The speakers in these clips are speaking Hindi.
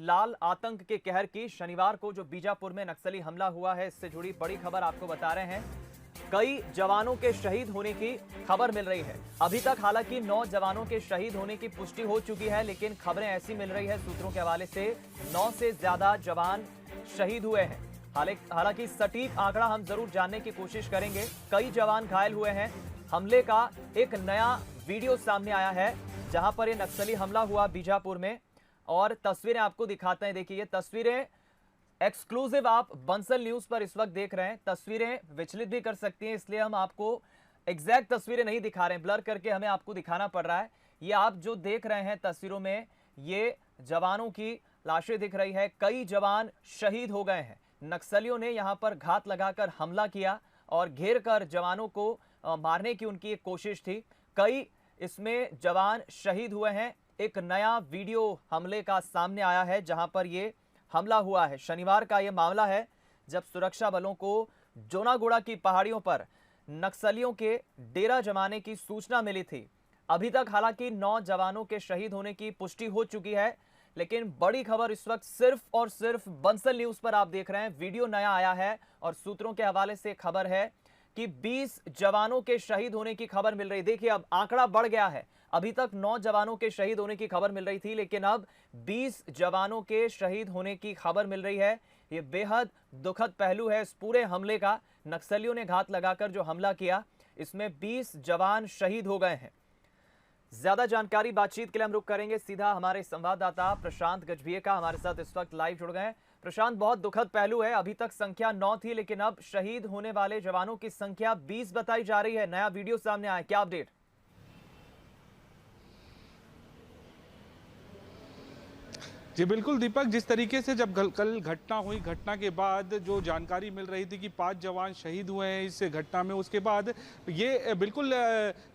लाल आतंक के कहर की शनिवार को जो बीजापुर में नक्सली हमला हुआ है, इससे जुड़ी बड़ी खबर आपको बता रहे हैं। कई जवानों के शहीद होने की खबर मिल रही है। अभी तक हालांकि 9 जवानों के शहीद होने की पुष्टि हो चुकी है, लेकिन खबरें ऐसी मिल रही है सूत्रों के हवाले से 9 से ज्यादा जवान शहीद हुए हैं। हालांकि सटीक आंकड़ा हम जरूर जानने की कोशिश करेंगे। कई जवान घायल हुए हैं। हमले का एक नया वीडियो सामने आया है जहां पर यह नक्सली हमला हुआ बीजापुर में, और तस्वीरें आपको दिखाते हैं। देखिए, ये तस्वीरें एक्सक्लूसिव आप बंसल न्यूज पर इस वक्त देख रहे हैं। तस्वीरें विचलित भी कर सकती हैं, इसलिए हम आपको एग्जैक्ट तस्वीरें नहीं दिखा रहे हैं, ब्लर करके हमें आपको दिखाना पड़ रहा है। ये आप जो देख रहे हैं तस्वीरों में, ये जवानों की लाशें दिख रही है। कई जवान शहीद हो गए हैं। नक्सलियों ने यहां पर घात लगाकर हमला किया और घेर कर जवानों को मारने की उनकी एक कोशिश थी। कई इसमें जवान शहीद हुए हैं। एक नया वीडियो हमले का सामने आया है जहां पर ये हमला हुआ है। शनिवार का ये मामला है जब सुरक्षा बलों को जोनागुड़ा की पहाड़ियों पर नक्सलियों के डेरा जमाने की सूचना मिली थी। अभी तक हालांकि 9 जवानों के शहीद होने की पुष्टि हो चुकी है, लेकिन बड़ी खबर इस वक्त सिर्फ और सिर्फ बंसल न्यूज पर आप देख रहे हैं। वीडियो नया आया है और सूत्रों के हवाले से खबर है कि 20 जवानों के शहीद होने की खबर मिल रही। देखिए, अब आंकड़ा बढ़ गया है। अभी तक 9 जवानों के शहीद होने की खबर मिल रही थी, लेकिन अब 20 जवानों के शहीद होने की खबर मिल रही है। यह बेहद दुखद पहलू है इस पूरे हमले का। नक्सलियों ने घात लगाकर जो हमला किया, इसमें 20 जवान शहीद हो गए हैं। ज्यादा जानकारी बातचीत के लिए हम रुख करेंगे सीधा हमारे संवाददाता प्रशांत गजभिये का हमारे साथ इस वक्त लाइव जुड़ गए हैं। प्रशांत, बहुत दुखद पहलू है। अभी तक संख्या 9 थी, लेकिन अब शहीद होने वाले जवानों की संख्या 20 बताई जा रही है। नया वीडियो सामने आया, क्या अपडेट? जी बिल्कुल दीपक, जिस तरीके से जब कल घटना हुई, घटना के बाद जो जानकारी मिल रही थी कि 5 जवान शहीद हुए हैं इस घटना में, उसके बाद ये बिल्कुल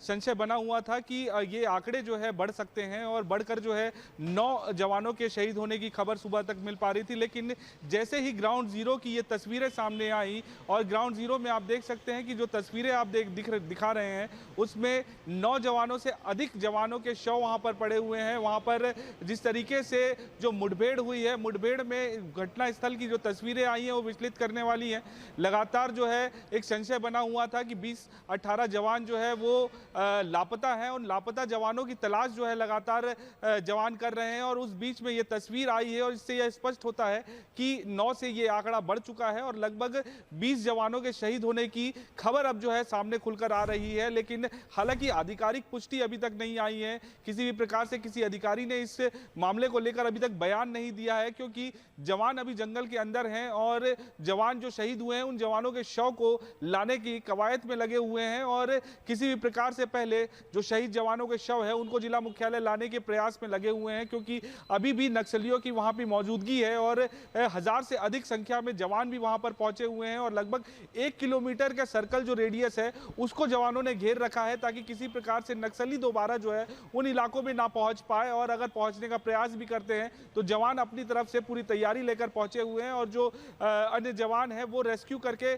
संशय बना हुआ था कि ये आंकड़े जो है बढ़ सकते हैं और बढ़कर जो है 9 जवानों के शहीद होने की खबर सुबह तक मिल पा रही थी। लेकिन जैसे ही ग्राउंड जीरो की ये तस्वीरें सामने आई, और ग्राउंड जीरो में आप देख सकते हैं कि जो तस्वीरें आप दिखा रहे हैं उसमें 9 जवानों से अधिक जवानों के शव वहाँ पर पड़े हुए हैं। वहाँ पर जिस तरीके से जो मुठभेड़ हुई है, मुठभेड़ में घटना स्थल की जो तस्वीरें आई हैं वो विचलित करने वाली हैं। लगातार जो है एक संशय बना हुआ था कि 20-18 जवान जो है वो लापता हैं, और लापता जवानों की तलाश जो है लगातार जवान कर रहे हैं। और उस बीच में ये तस्वीर आई है और इससे यह स्पष्ट होता है कि 9 से ये आंकड़ा बढ़ चुका है और लगभग 20 जवानों के शहीद होने की खबर अब जो है सामने खुलकर आ रही है। लेकिन हालांकि आधिकारिक पुष्टि अभी तक नहीं आई है। किसी भी प्रकार से किसी अधिकारी ने इस मामले को लेकर अभी तक बयान नहीं दिया है, क्योंकि जवान अभी जंगल के अंदर हैं और जवान जो शहीद हुए हैं उन जवानों के शव को लाने की कवायद में लगे हुए हैं। और किसी भी प्रकार से पहले जो शहीद जवानों के शव है उनको जिला मुख्यालय लाने के प्रयास में लगे हुए हैं, क्योंकि अभी भी नक्सलियों की वहां पर मौजूदगी है और 1000 से अधिक संख्या में जवान भी वहां पर पहुंचे हुए हैं। और लगभग 1 किलोमीटर का सर्कल जो रेडियस है उसको जवानों ने घेर रखा है, ताकि किसी प्रकार से नक्सली दोबारा जो है उन इलाकों में ना पहुंच पाए। और अगर पहुंचने का प्रयास भी करते हैं तो जवान अपनी तरफ से पूरी तैयारी लेकर पहुंचे हुए हैं। और जो अन्य जवान हैं वो रेस्क्यू करके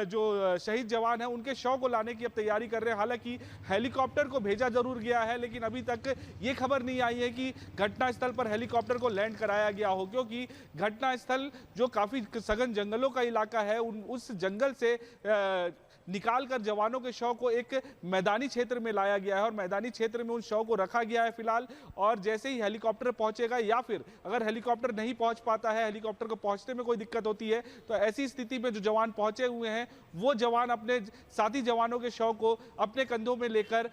जो शहीद जवान हैं उनके शव को लाने की अब तैयारी कर रहे हैं। हालांकि हेलीकॉप्टर को भेजा जरूर गया है, लेकिन अभी तक ये खबर नहीं आई है कि घटनास्थल पर हेलीकॉप्टर को लैंड कराया गया हो, क्योंकि घटनास्थल जो काफी सघन जंगलों का इलाका है, उस जंगल से निकालकर जवानों के शव को एक मैदानी क्षेत्र में लाया गया है और मैदानी क्षेत्र में उन शव को रखा गया है फिलहाल। और जैसे ही हेलीकॉप्टर पहुंचेगा, या फिर अगर हेलीकॉप्टर नहीं पहुंच पाता है, हेलीकॉप्टर को पहुंचने में कोई दिक्कत होती है, तो ऐसी स्थिति में जो जवान पहुंचे हुए हैं वो जवान अपने साथी जवानों के शव को अपने कंधों में लेकर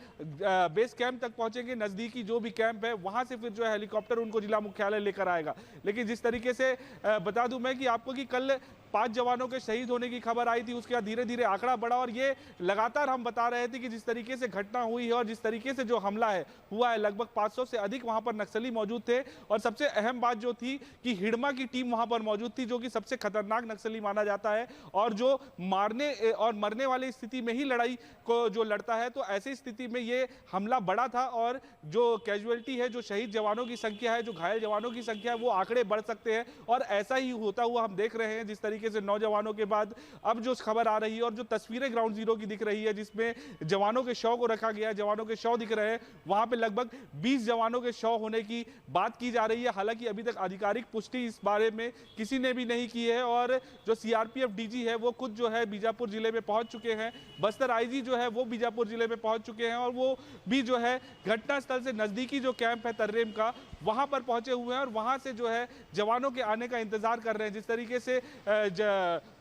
बेस कैंप तक पहुंचेंगे। नजदीकी जो भी कैंप है वहां से फिर जो है हेलीकॉप्टर उनको जिला मुख्यालय लेकर आएगा। लेकिन जिस तरीके से बता दूं मैं कि आपको कि कल 5 जवानों के शहीद होने की खबर आई थी, उसके बाद धीरे धीरे आंकड़ा बढ़ा। और ये लगातार हम बता रहे थे कि जिस तरीके से घटना हुई है और जिस तरीके से जो हमला है हुआ है, लगभग 500 से अधिक वहां पर नक्सली मौजूद थे। और सबसे अहम बात जो थी कि हिड़मा की टीम वहां पर मौजूद थी, जो कि सबसे खतरनाक नक्सली माना जाता है और जो मारने और मरने वाली स्थिति में ही लड़ाई को जो लड़ता है। तो ऐसी स्थिति में ये हमला बड़ा था और जो कैजुअलिटी है, जो शहीद जवानों की संख्या है, जो घायल जवानों की संख्या है, वो आंकड़े बढ़ सकते हैं। और ऐसा ही होता हुआ हम देख रहे हैं, जिस तरीके से नौजवानों के बाद अब जो खबर आ रही है और जो तस्वीरें ग्राउंड जीरो की दिख रही है, जिसमें जवानों के शव को रखा गया है, जवानों के शव दिख रहे हैं। वहां पे लगभग 20 जवानों के शव होने की बात की जा रही है। हालांकि अभी तक आधिकारिक पुष्टि इस बारे में किसी ने भी नहीं की है। और जो सीआरपीएफ डीजी है वो खुद जो है बीजापुर जिले में पहुंच चुके हैं। बस्तर आईजी जो है वो बीजापुर जिले में पहुंच चुके हैं और वो भी जो है घटनास्थल से नजदीकी जो कैंप है तर्रेम का, वहां पर पहुंचे हुए हैं और वहां से जो है जवानों के आने का इंतजार कर रहे हैं। जिस तरीके से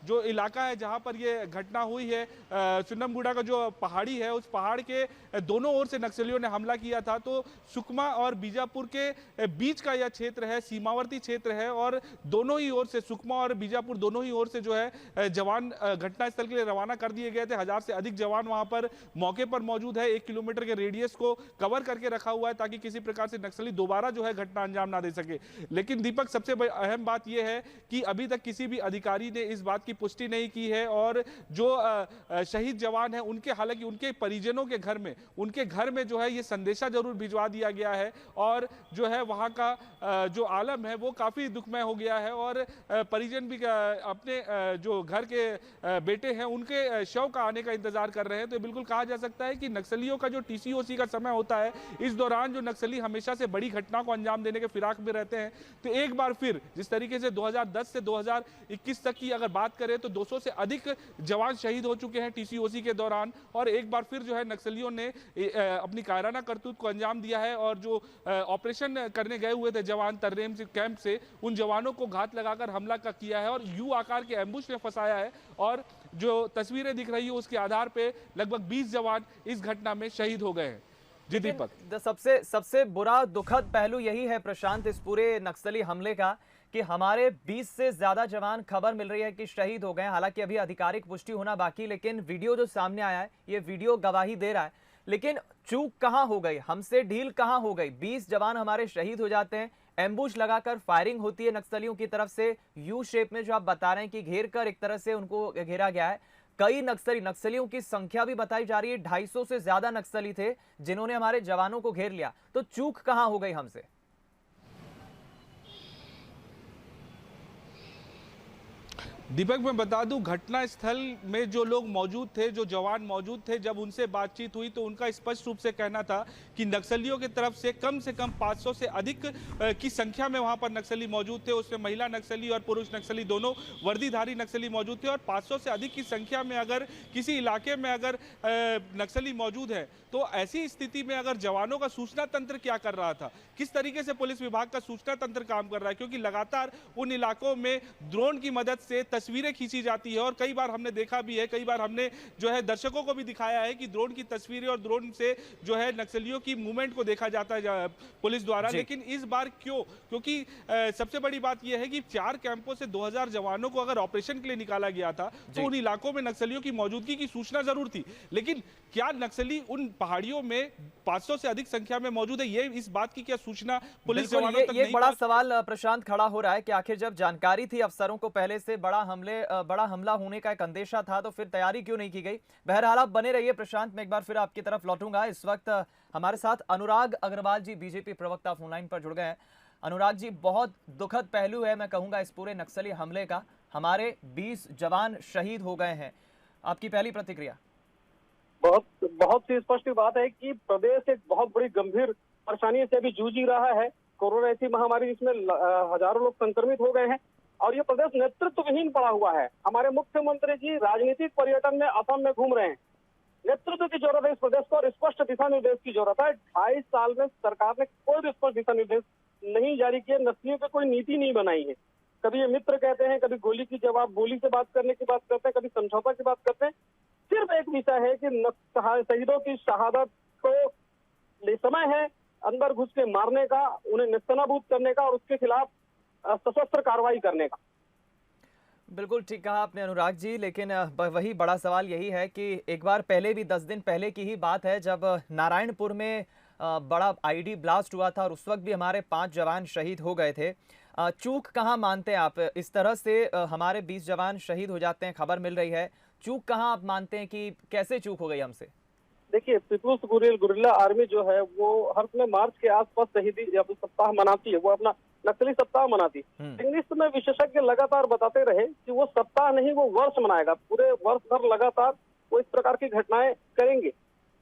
जो इलाका है जहां पर ये घटना हुई है, चुन्नमगुड़ा का जो पहाड़ी है, उस पहाड़ के दोनों ओर से नक्सलियों ने हमला किया था। तो सुकमा और बीजापुर के बीच का यह क्षेत्र है, सीमावर्ती क्षेत्र है और दोनों ही ओर से, सुकमा और बीजापुर दोनों ही ओर से जो है जवान घटनास्थल के लिए रवाना कर दिए गए थे। 1000 से अधिक जवान वहां पर मौके पर मौजूद है। 1 किलोमीटर के रेडियस को कवर करके रखा हुआ है ताकि किसी प्रकार से नक्सली दोबारा जो है घटना अंजाम ना दे सके। लेकिन दीपक, सबसे अहम बात यह है कि अभी तक किसी भी अधिकारी ने इस बात की पुष्टि नहीं की है और जो शहीद जवान है उनके, हालांकि उनके परिजनों के घर में, उनके घर में जो है ये संदेशा जरूर भिजवा दिया गया है और जो है वहां का जो आलम है वो काफी दुखमय हो गया है और परिजन भी अपने जो घर के बेटे हैं उनके शव का आने का इंतजार कर रहे हैं। तो बिल्कुल कहा जा सकता है कि नक्सलियों का जो टीसीओसी का समय होता है, इस दौरान जो नक्सली हमेशा से बड़ी घटना को अंजाम देने के फिराक में रहते हैं। तो एक बार फिर जिस तरीके से 2010 से 2021 तक की अगर बात करें तो 200 से अधिक जवान शहीद हो चुके हैं टीसीओसी के दौरान और एक बार फिर जो है नक्सलियों ने अपनी कायराना करतूत को अंजाम दिया है और जो ऑपरेशन करने गए हुए थे जवान तर्रेम से कैंप से, उन जवानों को घात लगाकर हमला किया है और यू आकार के एम्बुश में फंसाया है। और जो तस्वीरें दिख रही है उसके आधार पे लगभग 20 जवान इस घटना में शहीद हो गए हैं। जी दीपक, सबसे बुरा दुखद पहलू यही है प्रशांत इस पूरे नक्सली हमले का कि हमारे 20 से ज्यादा जवान, खबर मिल रही है कि शहीद हो गए। हालांकि अभी आधिकारिक पुष्टि होना बाकी, लेकिन वीडियो जो सामने आया है ये वीडियो गवाही दे रहा है। लेकिन चूक कहां हो गई, हमसे ढील कहां हो गई? 20 जवान हमारे शहीद हो जाते हैं, एम्बुश लगाकर फायरिंग होती है नक्सलियों की तरफ से, यू शेप में जो आप बता रहे हैं कि घेर कर एक तरह से उनको घेरा गया है। कई नक्सलियों की संख्या भी बताई जा रही है, 250 से ज्यादा नक्सली थे जिन्होंने हमारे जवानों को घेर लिया। तो चूक कहां हो गई हमसे? दीपक, मैं बता दूं, घटना स्थल में जो लोग मौजूद थे, जो जवान मौजूद थे, जब उनसे बातचीत हुई तो उनका स्पष्ट रूप से कहना था कि नक्सलियों की तरफ से कम 500 से अधिक की संख्या में वहां पर नक्सली मौजूद थे। उसमें महिला नक्सली और पुरुष नक्सली दोनों वर्दीधारी नक्सली मौजूद थे और 500 से अधिक की संख्या में अगर किसी इलाके में अगर नक्सली मौजूद है तो ऐसी स्थिति में अगर जवानों का सूचना तंत्र क्या कर रहा था, किस तरीके से पुलिस विभाग का सूचना तंत्र काम कर रहा है, क्योंकि लगातार उन इलाकों में ड्रोन की मदद से तस्वीरें खींची जाती है और कई बार हमने देखा भी है, कई बार हमने जो है दर्शकों को भी दिखाया है कि ड्रोन की तस्वीरें और ड्रोन से जो है नक्सलियों की मूवमेंट को देखा जाता है पुलिस द्वारा। लेकिन इस बार क्यों? क्योंकि सबसे बड़ी बात यह है कि 4 कैंपों से 2000 जवानों को अगर ऑपरेशन के लिए निकाला गया था तो उन इलाकों में नक्सलियों की मौजूदगी की सूचना जरूर थी, लेकिन क्या नक्सली उन पहाड़ियों में 500 से अधिक संख्या में मौजूद है, ये इस बात की क्या सूचना पुलिस जवानों तक नहीं? ये बड़ा सवाल प्रशांत खड़ा हो रहा है कि आखिर जब जानकारी थी अफसरों को पहले से बड़ा हमला होने का एक अंदेशा था तो फिर तैयारी क्यों नहीं की गई? बहरहाल आप बने रहिए प्रशांत, मैं एक बार फिर आपकी तरफ लौटूंगा। इस वक्त हमारे साथ अनुराग अग्रवाल जी, बीजेपी प्रवक्ता, फोनलाइन पर जुड़ गए हैं। अनुराग जी, बहुत दुखद पहलू है मैं कहूंगा इस पूरे नक्सली हमले का, हमारे 20 जवान शहीद हो गए हैं, आपकी पहली प्रतिक्रिया? बहुत सी स्पष्ट बात है कि प्रदेश एक बहुत बड़ी गंभीर परेशानी से अभी जूझ ही रहा है। कोरोना ऐसी महामारी जिसमें हजारों लोग संक्रमित हो गए हैं और ये प्रदेश नेतृत्वहीन पड़ा हुआ है। हमारे मुख्यमंत्री जी राजनीतिक पर्यटन में असम में घूम रहे हैं। नेतृत्व की जरूरत है इस प्रदेश को और स्पष्ट दिशा निर्देश की जरूरत है। 2.5 साल में सरकार ने कोई भी स्पष्ट दिशा निर्देश नहीं जारी किए, नस्लियों पे कोई नीति नहीं बनाई है। कभी ये मित्र कहते हैं, कभी गोली की जवाब बोली से बात करने की बात करते हैं, कभी समझौता की बात करते हैं। सिर्फ एक विषय है कि शहीदों की शहादत को समय है अंदर घुस के मारने का, उन्हें नेस्तनाबूद करने का और उसके खिलाफ सशस्त्र कार्रवाई करने का। बिल्कुल ठीक कहा आपने अनुराग जी, लेकिन वही बड़ा सवाल यही है कि एक बार पहले भी 10 दिन पहले की ही बात है जब नारायणपुर में बड़ा आईडी ब्लास्ट हुआ था और उस वक्त भी हमारे 5 जवान शहीद हो गए थे। चूक कहाँ मानते हैं आप? इस तरह से हमारे 20 जवान शहीद हो जाते हैं, खबर मिल रही है, चूक कहाँ आप मानते हैं कि कैसे चूक हो गई हमसे? देखिए, पीपुल्स गुरिल्ला आर्मी जो है वो हर समय मार्च के आसपास शहीदी सप्ताह मनाती है, वो अपना नक्सली सप्ताह मनाती है। इंग्लिश में विशेषज्ञ लगातार बताते रहे कि वो सप्ताह नहीं, वो वर्ष मनाएगा। पूरे वर्ष भर लगातार वो इस प्रकार की घटनाएं करेंगे।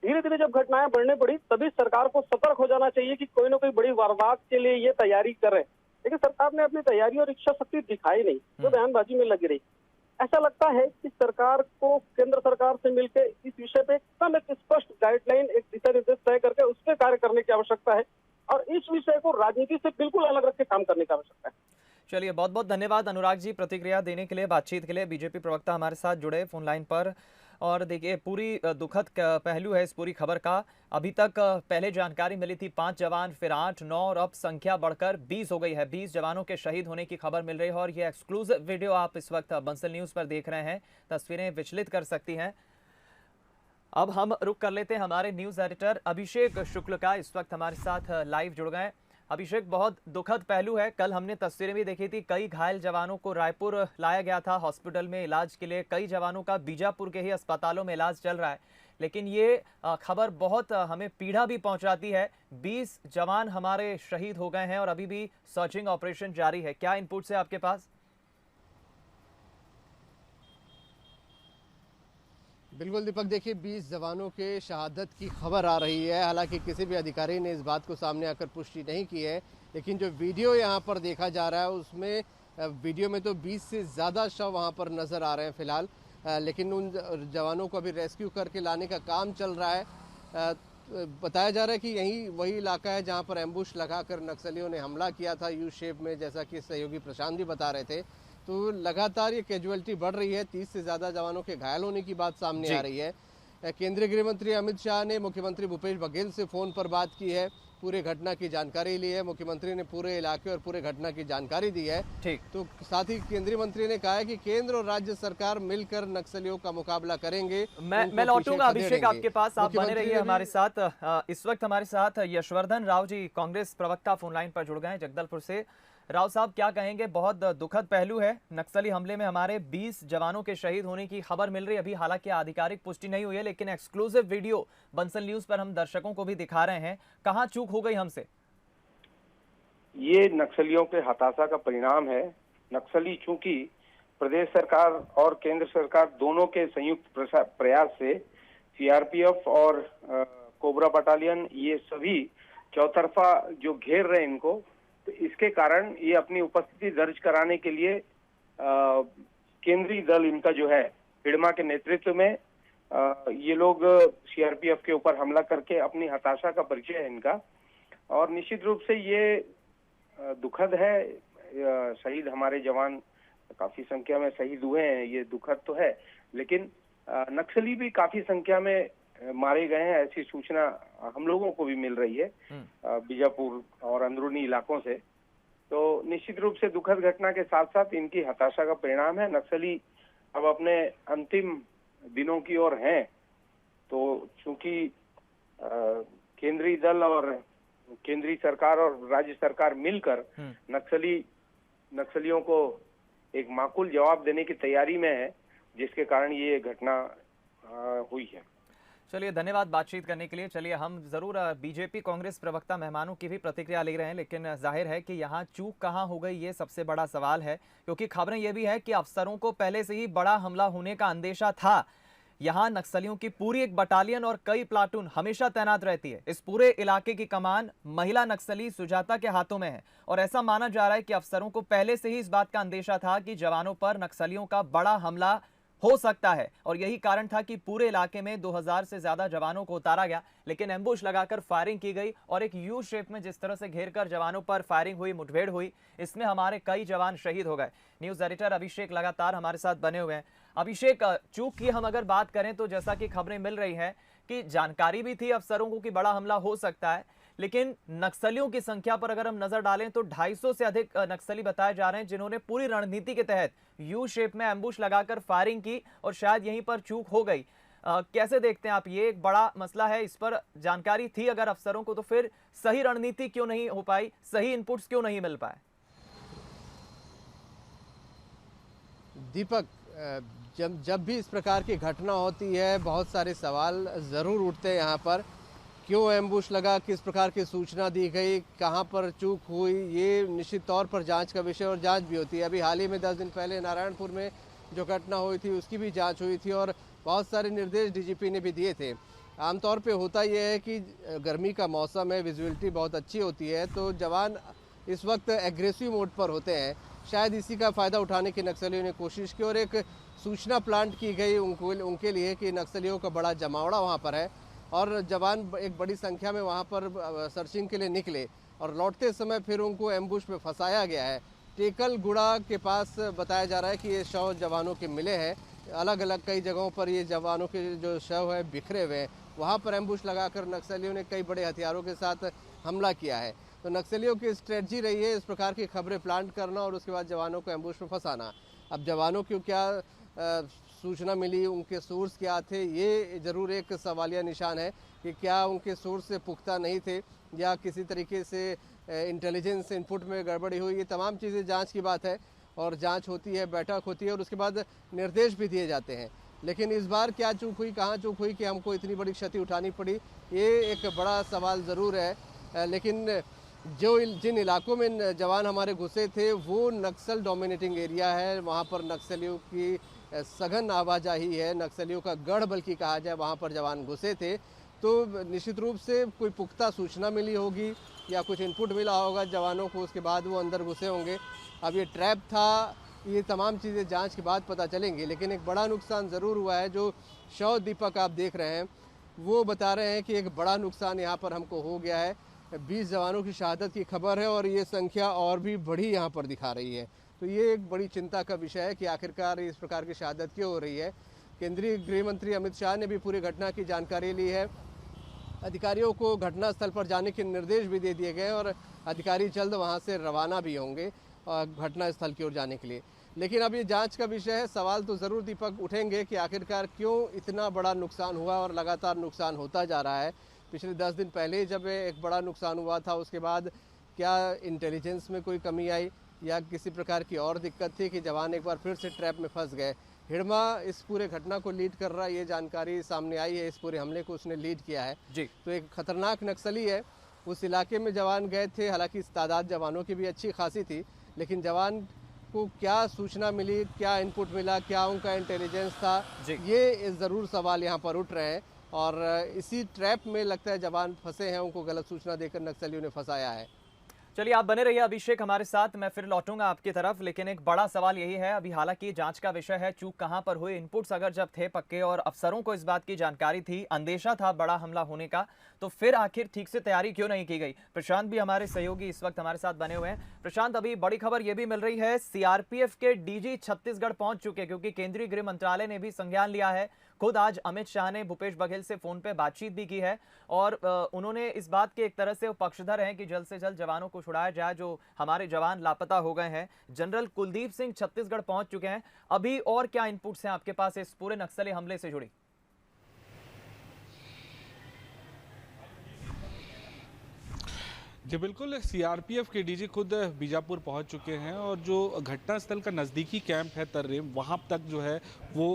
धीरे धीरे जब घटनाएं बढ़ने पड़ी तभी सरकार को सतर्क हो जाना चाहिए कि कोई ना कोई बड़ी वारदात के लिए ये तैयारी कर रहे हैं। लेकिन सरकार ने अपनी तैयारी और इच्छा शक्ति दिखाई नहीं, जो बयानबाजी में लगी रही। ऐसा लगता है कि सरकार को केंद्र सरकार से मिलकर इस विषय पे एकदम एक स्पष्ट गाइडलाइन, एक दिशा निर्देश तय करके उस पर कार्य करने की आवश्यकता है और इस विषय को राजनीति से बिल्कुल अलग रख के काम करने की आवश्यकता है। चलिए, बहुत बहुत धन्यवाद अनुराग जी प्रतिक्रिया देने के लिए, बातचीत के लिए। बीजेपी प्रवक्ता हमारे साथ जुड़े फोन लाइन पर। और देखिए, पूरी दुखद पहलू है इस पूरी खबर का। अभी तक पहले जानकारी मिली थी 5 जवान, फिर 8, 9 और अब संख्या बढ़कर 20 हो गई है। 20 जवानों के शहीद होने की खबर मिल रही है और ये एक्सक्लूसिव वीडियो आप इस वक्त बंसल न्यूज़ पर देख रहे हैं। तस्वीरें विचलित कर सकती हैं। अब हम रुक कर लेते हैं हमारे न्यूज़ एडिटर अभिषेक शुक्ल का, इस वक्त हमारे साथ लाइव जुड़ गए। अभिषेक, बहुत दुखद पहलू है। कल हमने तस्वीरें भी देखी थी, कई घायल जवानों को रायपुर लाया गया था हॉस्पिटल में इलाज के लिए। कई जवानों का बीजापुर के ही अस्पतालों में इलाज चल रहा है। लेकिन ये खबर बहुत हमें पीड़ा भी पहुंचाती है। 20 जवान हमारे शहीद हो गए हैं और अभी भी सर्चिंग ऑपरेशन जारी है। क्या इनपुट्स है आपके पास? बिल्कुल दीपक, देखिए 20 जवानों के शहादत की खबर आ रही है। हालांकि किसी भी अधिकारी ने इस बात को सामने आकर पुष्टि नहीं की है, लेकिन जो वीडियो यहां पर देखा जा रहा है उसमें वीडियो में तो 20 से ज़्यादा शव वहां पर नज़र आ रहे हैं फिलहाल। लेकिन उन जवानों को अभी रेस्क्यू करके लाने का काम चल रहा है। बताया जा रहा है कि यही वही इलाका है जहाँ पर एम्बुश लगाकर नक्सलियों ने हमला किया था यू शेप में, जैसा कि सहयोगी प्रशांत भी बता रहे थे। तो लगातार ये कैजुअलिटी बढ़ रही है। 30 से ज़्यादा जवानों के घायल होने की बात सामने आ रही है। केंद्रीय गृह मंत्री अमित शाह ने मुख्यमंत्री भूपेश बघेल से फ़ोन पर बात की है, पूरे घटना की जानकारी ली है। मुख्यमंत्री ने पूरे इलाके और पूरे घटना की जानकारी दी है। ठीक। तो साथ ही केंद्रीय मंत्री ने कहा है कि केंद्र और राज्य सरकार मिलकर नक्सलियों का मुकाबला करेंगे। मैं लौटूंगा अभिषेक आपके पास, आप बने रहिए हमारे साथ। इस वक्त हमारे साथ यशवर्धन राव जी, कांग्रेस प्रवक्ता, फोन लाइन पर जुड़ गए हैं जगदलपुर से। राव साहब, क्या कहेंगे? बहुत दुखद पहलू है। नक्सली हमले में हमारे 20 जवानों के शहीद होने की खबर मिल रही है। अभी हालांकि आधिकारिक पुष्टि नहीं हुई है, लेकिन एक्सक्लूसिव वीडियो बंसल न्यूज पर हम दर्शकों को भी दिखा रहे हैं। कहां चूक हो गई हमसे? ये नक्सलियों के हताशा का परिणाम है। नक्सली चूंकि प्रदेश सरकार और केंद्र सरकार दोनों के संयुक्त प्रयास से सीआरपीएफ और कोबरा बटालियन, ये सभी चौतरफा जो घेर रहे हैं इनको, तो इसके कारण ये अपनी उपस्थिति दर्ज कराने के लिए केंद्रीय दल इनका जो है हिडमा के नेतृत्व में ये लोग सीआरपीएफ के ऊपर हमला करके अपनी हताशा का परिचय है इनका। और निश्चित रूप से ये दुखद है। शहीद हमारे जवान काफी संख्या में शहीद हुए हैं, ये दुखद तो है, लेकिन नक्सली भी काफी संख्या में मारे गए हैं, ऐसी सूचना हम लोगों को भी मिल रही है बीजापुर और अंदरूनी इलाकों से। तो निश्चित रूप से दुखद घटना के साथ साथ इनकी हताशा का परिणाम है। नक्सली अब अपने अंतिम दिनों की ओर हैं। तो चूंकि केंद्रीय दल और केंद्रीय सरकार और राज्य सरकार मिलकर नक्सलियों को एक माकूल जवाब देने की तैयारी में है, जिसके कारण ये घटना हुई है। चलिए, धन्यवाद बातचीत करने के लिए। चलिए, हम जरूर बीजेपी कांग्रेस प्रवक्ता मेहमानों की भी प्रतिक्रिया ले रहे हैं, लेकिन जाहिर है कि यहाँ चूक कहाँ हो गई, ये सबसे बड़ा सवाल है। क्योंकि खबरें ये भी है कि अफसरों को पहले से ही बड़ा हमला होने का अंदेशा था। यहाँ नक्सलियों की पूरी एक बटालियन और कई प्लाटून हमेशा तैनात रहती है। इस पूरे इलाके की कमान महिला नक्सली सुजाता के हाथों में है और ऐसा माना जा रहा है कि अफसरों को पहले से ही इस बात का अंदेशा था कि जवानों पर नक्सलियों का बड़ा हमला हो सकता है और यही कारण था कि पूरे इलाके में 2000 से ज्यादा जवानों को उतारा गया। लेकिन एम्बुश लगाकर फायरिंग की गई और एक यू शेप में जिस तरह से घेरकर जवानों पर फायरिंग हुई, मुठभेड़ हुई, इसमें हमारे कई जवान शहीद हो गए। न्यूज एडिटर अभिषेक लगातार हमारे साथ बने हुए हैं। अभिषेक, चूक की हम अगर बात करें तो जैसा कि खबरें मिल रही है कि जानकारी भी थी अफसरों को कि बड़ा हमला हो सकता है, लेकिन नक्सलियों की संख्या पर अगर हम नजर डालें तो 250 से अधिक नक्सली बताए जा रहे हैं जिन्होंने पूरी रणनीति के तहत यू शेप में एम्बुश लगाकर फायरिंग की और शायद यहीं पर चूक हो गई। कैसे देखते हैं आप? ये एक बड़ा मसला है, इस पर जानकारी थी अगर अफसरों को तो फिर सही रणनीति क्यों नहीं हो पाई, सही इनपुट्स क्यों नहीं मिल पाए? दीपक, जब भी इस प्रकार की घटना होती है बहुत सारे सवाल ज़रूर उठते हैं यहाँ पर। क्यों एम्बुश लगा, किस प्रकार की सूचना दी गई, कहाँ पर चूक हुई, ये निश्चित तौर पर जांच का विषय और जांच भी होती है। अभी हाल ही में 10 दिन पहले नारायणपुर में जो घटना हुई थी उसकी भी जांच हुई थी और बहुत सारे निर्देश डीजीपी ने भी दिए थे। आमतौर पे होता यह है कि गर्मी का मौसम है, विजिबिलिटी बहुत अच्छी होती है, तो जवान इस वक्त एग्रेसिव मोड पर होते हैं। शायद इसी का फ़ायदा उठाने की नक्सलियों ने कोशिश की और एक सूचना प्लांट की गई उनके लिए कि नक्सलियों का बड़ा जमावड़ा वहाँ पर है और जवान एक बड़ी संख्या में वहाँ पर सर्चिंग के लिए निकले और लौटते समय फिर उनको एम्बुश में फंसाया गया है। टेकल गुड़ा के पास बताया जा रहा है कि ये शव जवानों के मिले हैं। अलग अलग कई जगहों पर ये जवानों के जो शव है बिखरे हुए हैं, वहाँ पर एम्बुश लगाकर नक्सलियों ने कई बड़े हथियारों के साथ हमला किया है। तो नक्सलियों की स्ट्रेटजी रही है इस प्रकार की खबरें प्लांट करना और उसके बाद जवानों को एम्बुश में फंसाना। अब जवानों को क्या सूचना मिली, उनके सोर्स क्या थे, ये ज़रूर एक सवालिया निशान है कि क्या उनके सोर्स से पुख्ता नहीं थे या किसी तरीके से इंटेलिजेंस इनपुट में गड़बड़ी हुई। ये तमाम चीज़ें जांच की बात है और जांच होती है, बैठक होती है और उसके बाद निर्देश भी दिए जाते हैं। लेकिन इस बार क्या चूक हुई, कहाँ चूक हुई कि हमको इतनी बड़ी क्षति उठानी पड़ी, ये एक बड़ा सवाल ज़रूर है। लेकिन जिन इलाकों में जवान हमारे घुसे थे वो नक्सल डोमिनेटिंग एरिया है, वहाँ पर नक्सलियों की सघन आवाजाही है, नक्सलियों का गढ़ बल्कि कहा जाए, वहाँ पर जवान घुसे थे। तो निश्चित रूप से कोई पुख्ता सूचना मिली होगी या कुछ इनपुट मिला होगा जवानों को, उसके बाद वो अंदर घुसे होंगे। अब ये ट्रैप था, ये तमाम चीज़ें जांच के बाद पता चलेंगी। लेकिन एक बड़ा नुकसान ज़रूर हुआ है। जो शव दीपक आप देख रहे हैं वो बता रहे हैं कि एक बड़ा नुकसान यहाँ पर हमको हो गया है। 20 जवानों की शहादत की खबर है और ये संख्या और भी बड़ी यहाँ पर दिखा रही है। तो ये एक बड़ी चिंता का विषय है कि आखिरकार इस प्रकार की शहादत क्यों हो रही है। केंद्रीय गृह मंत्री अमित शाह ने भी पूरी घटना की जानकारी ली है। अधिकारियों को घटनास्थल पर जाने के निर्देश भी दे दिए गए और अधिकारी जल्द वहाँ से रवाना भी होंगे घटनास्थल की ओर जाने के लिए। लेकिन अब ये जांच का विषय है। सवाल तो ज़रूर दीपक उठेंगे कि आखिरकार क्यों इतना बड़ा नुकसान हुआ और लगातार नुकसान होता जा रहा है। पिछले 10 दिन पहले जब एक बड़ा नुकसान हुआ था, उसके बाद क्या इंटेलिजेंस में कोई कमी आई या किसी प्रकार की और दिक्कत थी कि जवान एक बार फिर से ट्रैप में फंस गए। हिड़मा इस पूरे घटना को लीड कर रहा है, ये जानकारी सामने आई है। इस पूरे हमले को उसने लीड किया है जी। तो एक खतरनाक नक्सली है। उस इलाके में जवान गए थे, हालांकि तादाद जवानों की भी अच्छी खासी थी, लेकिन जवान को क्या सूचना मिली, क्या इनपुट मिला, क्या उनका इंटेलिजेंस था, ये ज़रूर सवाल यहाँ पर उठ रहे हैं। और इसी ट्रैप में लगता है जवान फंसे हैं, उनको गलत सूचना देकर नक्सलियों ने फंसाया है। चलिए आप बने रहिए अभिषेक हमारे साथ, मैं फिर लौटूंगा आपकी तरफ। लेकिन एक बड़ा सवाल यही है, अभी हालांकि जांच का विषय है, चूक कहां पर हुई, इनपुट्स अगर जब थे पक्के और अफसरों को इस बात की जानकारी थी, अंदेशा था बड़ा हमला होने का, तो फिर आखिर ठीक से तैयारी क्यों नहीं की गई। प्रशांत भी हमारे सहयोगी इस वक्त हमारे साथ बने हुए हैं। प्रशांत, अभी बड़ी खबर यह भी मिल रही है, सीआरपीएफ के डीजी छत्तीसगढ़ पहुंच चुके, क्योंकि केंद्रीय गृह मंत्रालय ने भी संज्ञान लिया है। खुद आज अमित शाह ने भूपेश बघेल से फोन पे बातचीत भी की है और उन्होंने इस बात के एक तरह से पक्षधर हैं कि जल्द से जल्द जवानों को छुड़ाया जाए जो हमारे जवान लापता हो गए हैं। जनरल कुलदीप सिंह छत्तीसगढ़ पहुंच चुके हैं। अभी और क्या इनपुट्स हैं आपके पास इस पूरे नक्सली हमले से जुड़ी? जी बिल्कुल, सीआरपीएफ के डीजी खुद बीजापुर पहुंच चुके हैं और जो घटनास्थल का नज़दीकी कैंप है तर्रेम, वहां तक जो है वो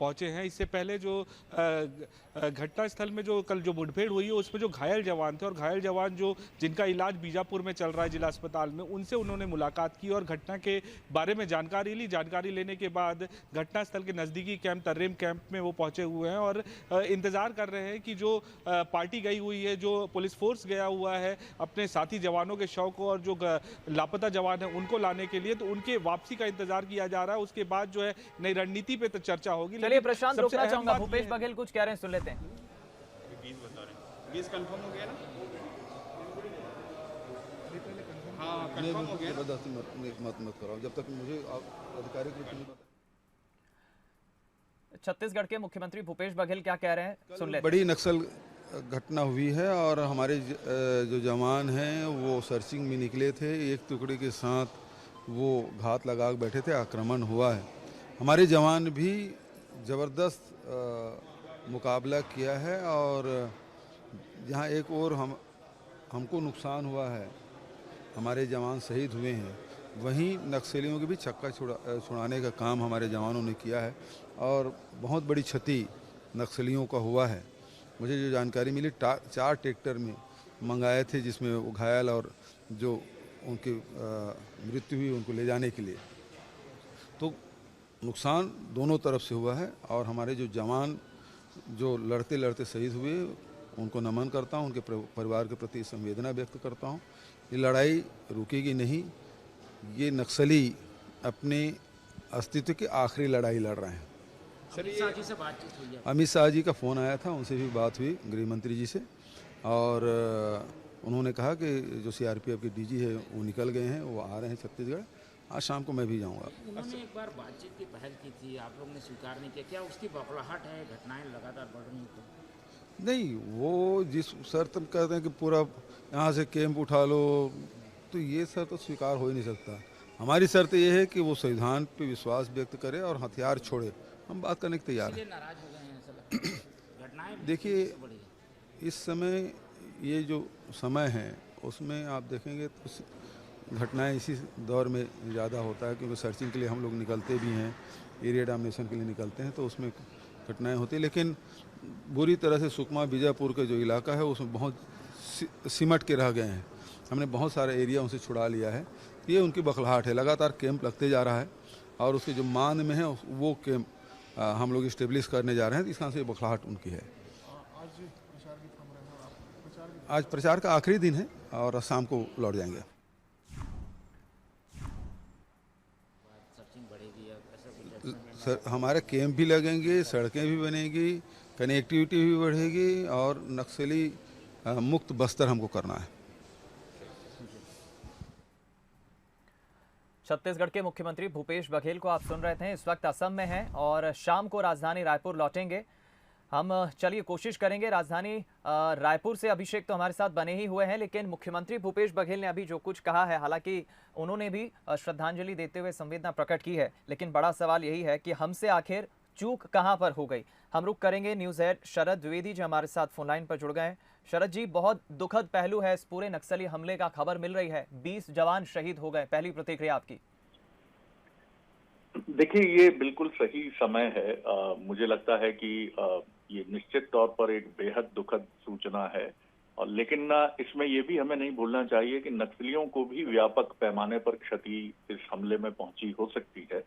पहुंचे हैं। इससे पहले जो घटनास्थल में जो कल जो मुठभेड़ हुई है उसमें जो घायल जवान थे और घायल जवान जो जिनका इलाज बीजापुर में चल रहा है जिला अस्पताल में, उनसे उन्होंने मुलाकात की और घटना के बारे में जानकारी ली। जानकारी लेने के बाद घटनास्थल के नज़दीकी कैंप तर्रेम कैंप में वो पहुंचे हुए हैं और इंतज़ार कर रहे हैं कि जो पार्टी गई हुई है, जो पुलिस फोर्स गया हुआ है अपने साथी जवानों के शव को और जो लापता जवान है उनको लाने के लिए, तो उनके वापसी का इंतजार किया जा रहा है। उसके बाद जो है नई रणनीति पे तो चर्चा होगी। चलिए प्रशांत, रुकना चाहूंगा, भूपेश बघेल कुछ कह रहे हैं, सुन लेते हैं। 20 कंफर्म हो गया ना? हाँ कंफर्म हो गया। जबरदस्ती मत कराओ जब तक मुझे अधिकारी को नहीं पता। छत्तीसगढ़ के मुख्यमंत्री भूपेश बघेल क्या कह रहे हैं, सुन लेते हैं। बड़ी नक्सल घटना हुई है और हमारे जो जवान हैं वो सर्चिंग में निकले थे, एक टुकड़े के साथ वो घात लगा बैठे थे, आक्रमण हुआ है। हमारे जवान भी ज़बरदस्त मुकाबला किया है और जहाँ एक और हमको नुकसान हुआ है, हमारे जवान शहीद हुए हैं, वहीं नक्सलियों के भी छक्का छुड़ाने का काम हमारे जवानों ने किया है और बहुत बड़ी क्षति नक्सलियों का हुआ है। मुझे जो जानकारी मिली 4 ट्रैक्टर में मंगाए थे जिसमें वो घायल और जो उनकी मृत्यु हुई उनको ले जाने के लिए। तो नुकसान दोनों तरफ से हुआ है और हमारे जो जवान जो लड़ते लड़ते शहीद हुए उनको नमन करता हूँ, उनके परिवार के प्रति संवेदना व्यक्त करता हूँ। ये लड़ाई रुकेगी नहीं, ये नक्सली अपने अस्तित्व की आखिरी लड़ाई लड़ रहे हैं। अमित शाह जी का फ़ोन आया था, उनसे भी बात हुई गृह मंत्री जी से, और उन्होंने कहा कि जो सीआरपीएफ के डीजी है वो निकल गए हैं, वो आ रहे हैं छत्तीसगढ़। आज शाम को मैं भी जाऊंगा। उन्होंने एक बार बातचीत की पहल की थी, आप लोग ने स्वीकार नहीं किया, क्या उसकी बौखलाहट है? घटनाएं लगातार बढ़ रही हैं तो? नहीं, वो जिस शर्त कहते हैं कि पूरा यहाँ से कैंप उठा लो, तो ये शर्त तो स्वीकार हो ही नहीं सकता। हमारी शर्त ये है कि वो संविधान पे विश्वास व्यक्त करे और हथियार छोड़े। हम बात करने के तैयार हैं। नाराज हो गए हैं ऐसा लगता है। घटनाएं देखिए, इस समय ये जो समय है उसमें आप देखेंगे तो घटनाएं इसी दौर में ज़्यादा होता है, क्योंकि सर्चिंग के लिए हम लोग निकलते भी हैं, एरिया डोमिनेशन के लिए निकलते हैं, तो उसमें घटनाएं होती है। लेकिन बुरी तरह से सुकमा बीजापुर का जो इलाका है उसमें बहुत सिमट के रह गए हैं। हमने बहुत सारे एरिया उनसे छुड़ा लिया है। ये उनकी बखलाहट है, लगातार कैंप लगते जा रहा है और उसके जो मान में है वो कैंप हम लोग इस्टेब्लिश करने जा रहे हैं, तो इस कारण से बखलाहट उनकी है। आज प्रचार का आखिरी दिन है और शाम को लौट जाएंगे। सर, हमारे कैंप भी लगेंगे, सड़कें भी बनेंगी, कनेक्टिविटी भी बढ़ेगी और नक्सली मुक्त बस्तर हमको करना है। छत्तीसगढ़ के मुख्यमंत्री भूपेश बघेल को आप सुन रहे थे, इस वक्त असम में हैं और शाम को राजधानी रायपुर लौटेंगे। हम चलिए कोशिश करेंगे। राजधानी रायपुर से अभिषेक तो हमारे साथ बने ही हुए हैं, लेकिन मुख्यमंत्री भूपेश बघेल ने अभी जो कुछ कहा है, हालांकि उन्होंने भी श्रद्धांजलि देते हुए संवेदना प्रकट की है, लेकिन बड़ा सवाल यही है कि हमसे आखिर चूक कहां पर हो गई। हम रुक करेंगे न्यूज़ हेड शरद द्विवेदी जी हमारे साथ फोन लाइन पर जुड़ गए हैं। शरद जी, बहुत दुखद पहलू है इस पूरे नक्सली हमले का, खबर मिल रही है 20 जवान शहीद हो गए, पहली प्रतिक्रिया आपकी? देखिए, ये बिल्कुल सही समय है। मुझे लगता है कि ये निश्चित तौर पर एक बेहद दुखद सूचना है, और लेकिन इसमें ये भी हमें नहीं भूलना चाहिए कि नक्सलियों को भी व्यापक पैमाने पर क्षति इस हमले में पहुंची हो सकती है।